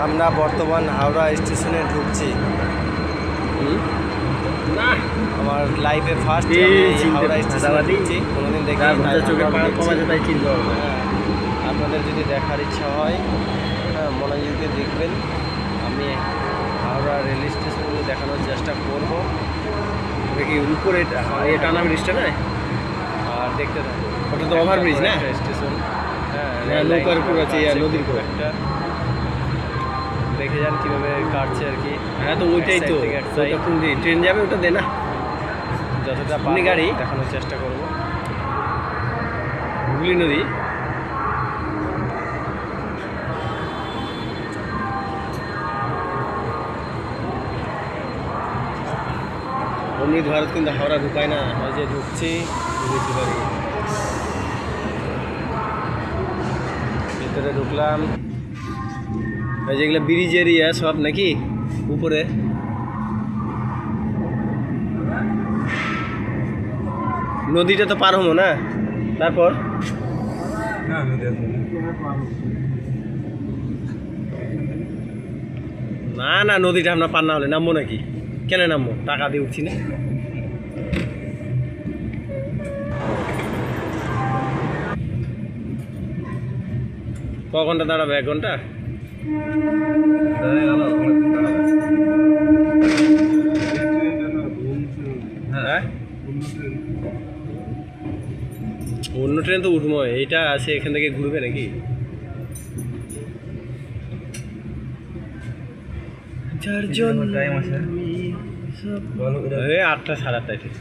আমরা বর্তমান হাওড়া স্টেশনে ঢুকছি। না আমার লাইফে ফার্স্ট হাওড়া স্টেশনে ঢুকছি, কোনোদিন দেখি তাই চিনতে হবে। আপনাদের যদি দেখার ইচ্ছা হয় মনোযোগ দিয়ে দেখবেন। আমি হাওড়া রেল স্টেশনগুলো দেখানোর চেষ্টা করব। দেখি উপরে টানা ব্রিজটা না, আর দেখতে থাকুন। ওটা তো ওভারব্রিজ না স্টেশন, নৌকার উপর আছে, নদীর উপর একটা দেখে যান কীভাবে কাটছে আর কি। হ্যাঁ, তো ওইটাই তো ট্রেন যাবে, ওটা দে না যতটা আপনি গাড়ি দেখানোর চেষ্টা করব। হুগলি নদী অমৃত ভারত কিন্তু হাওড়া ঢুকায় না। ওই যে ঢুকছি, ভিতরে ঢুকলাম। এই যেগুলো ব্রিজ এরিয়া সব নাকি উপরে। নদীটা তো পার হবো না, তারপর না না নদীটা আমরা পার না হলে নামবো নাকি? কেন নামবো? টাকা দিয়ে উঠছি না। ক ঘন্টা দাঁড়াবে? 1 ঘন্টা। হ্যাঁ, অন্য ট্রেন তো উঠবো, এইটা আছে এখান থেকে ঘুরবে নাকি? চারজন 8টা 8:30।